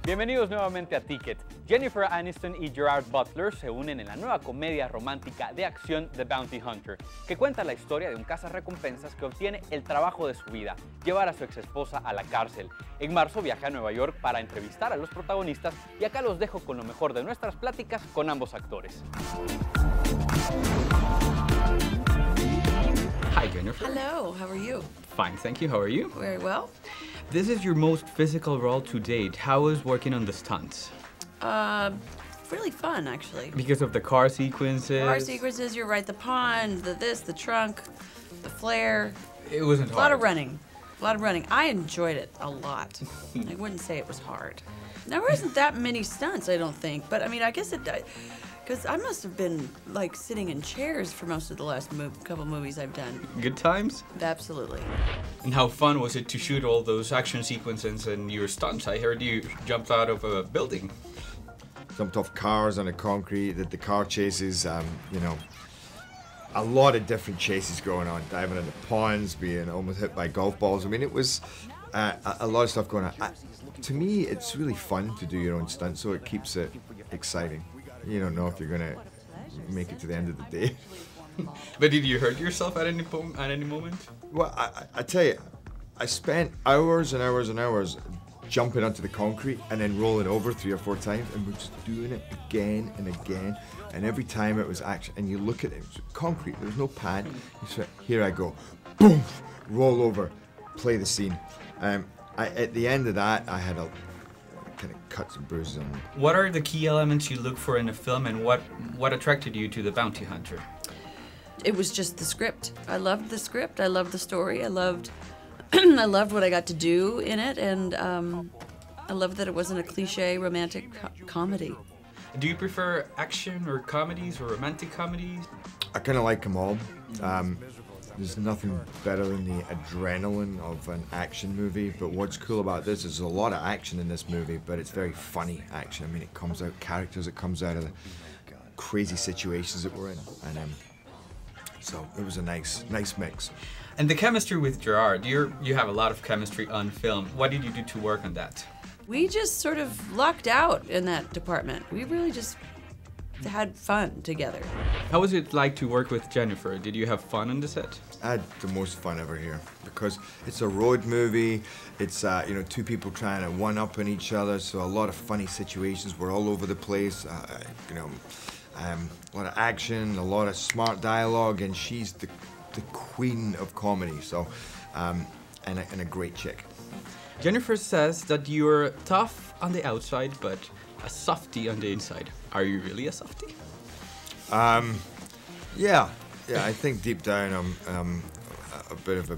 Bienvenidos nuevamente a Ticket. Jennifer Aniston y Gerard Butler se unen en la nueva comedia romántica de acción The Bounty Hunter, que cuenta la historia de un cazarrecompensas que obtiene el trabajo de su vida, llevar a su exesposa a la cárcel. En marzo viaja a Nueva York para entrevistar a los protagonistas y acá los dejo con lo mejor de nuestras pláticas con ambos actores. Hi, Jennifer. Hello, how are you? Fine, thank you. How are you? Very well. This is your most physical role to date. How was working on the stunts? Really fun, actually. Because of the car sequences? Car sequences, you're right, the pond, the trunk, the flare. It wasn't hard. A lot of running. A lot of running. I enjoyed it a lot. I wouldn't say it was hard. There wasn't that many stunts, I don't think, but I mean, I guess it does. Because I must have been, like, sitting in chairs for most of the last couple movies I've done. Good times? Absolutely. And how fun was it to shoot all those action sequences and your stunts? I heard you jumped out of a building. Jumped off cars on the concrete, did the car chases, you know, a lot of different chases going on. Diving into ponds, being almost hit by golf balls. I mean, it was a lot of stuff going on. To me, it's really fun to do your own stunts, so it keeps it exciting. You don't know if you're gonna make it to the end of the day. But did you hurt yourself at any moment? Well, I tell you, I spent hours and hours and hours jumping onto the concrete and then rolling over 3 or 4 times, and we're just doing it again and again. And every time it was action, and you look at it, it was concrete, there was no pad. You said, here I go, boom, roll over, play the scene. At the end of that, I had a kind of cuts and bruises on me. What are the key elements you look for in a film, and what attracted you to The Bounty Hunter? It was just the script. I loved the script. I loved the story. I loved I loved what I got to do in it, and I loved that it wasn't a cliche romantic comedy. Do you prefer action or comedies or romantic comedies? I kind of like them all. There's nothing better than the adrenaline of an action movie, but what's cool about this is there's a lot of action in this movie, but it's very funny action. I mean, it comes out characters, it comes out of the crazy situations that we're in, and so it was a nice mix. And the chemistry with Gerard, you have a lot of chemistry on film. What did you do to work on that? We just sort of lucked out in that department. We really just had fun together. How was it like to work with Jennifer? Did you have fun on the set? I had the most fun ever here because it's a road movie. It's you know, 2 people trying to one-up on each other, so a lot of funny situations. We're all over the place. You know, a lot of action, a lot of smart dialogue, and she's the queen of comedy. So, and a great chick. Jennifer says that you're tough on the outside, but a softie on the inside. Are you really a softie? Yeah. I think deep down I'm a bit of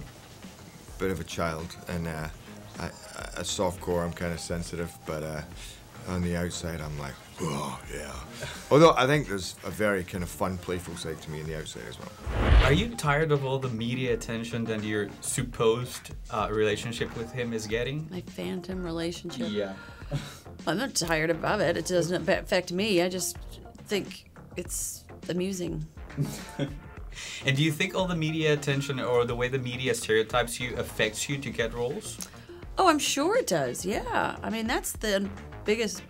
a child, and a soft core. I'm kind of sensitive, but on the outside I'm like, oh yeah. Although I think there's a very kind of fun, playful side to me on the outside as well. Are you tired of all the media attention that your supposed relationship with him is getting? My phantom relationship? Yeah. I'm not tired of it. It doesn't affect me. I just think it's amusing. And do you think all the media attention or the way the media stereotypes you affects you to get roles? Oh, I'm sure it does, yeah. I mean, that's the biggest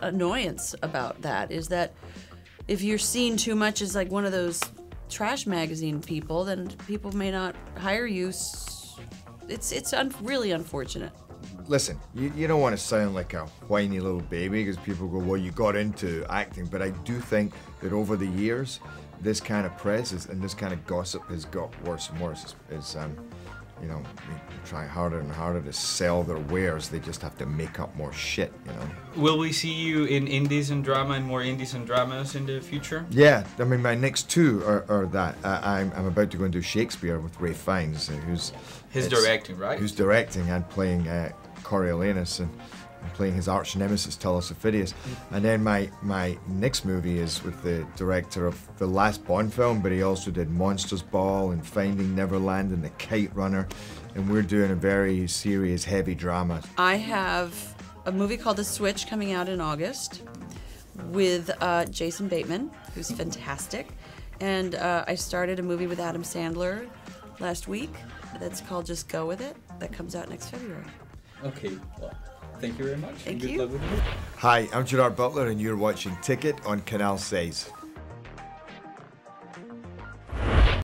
annoyance about that, is that if you're seen too much as like one of those trash magazine people, then people may not hire you. It's really unfortunate. Listen, you don't want to sound like a whiny little baby because people go, well, you got into acting, but I do think that over the years, this kind of press and this kind of gossip has got worse and worse. You know, they try harder and harder to sell their wares. They just have to make up more shit, you know. Will we see you in indies and drama and more indies and dramas in the future? Yeah, I mean, my next 2 are that. I'm about to go and do Shakespeare with Ray Fiennes, who's directing, right? Who's directing and playing Coriolanus, and playing his arch nemesis Tullus Ophidius. And then my next movie is with the director of the last Bond film, but he also did Monsters Ball and Finding Neverland and The Kite Runner, and we're doing a very serious, heavy drama. I have a movie called The Switch coming out in August with Jason Bateman, who's fantastic, and I started a movie with Adam Sandler last week that's called Just Go With It, that comes out next February. Okay, well, Thank you very much. Thank and good you. luck with the movie. Hi, I'm Gerard Butler, and you're watching Ticket on Canal 6.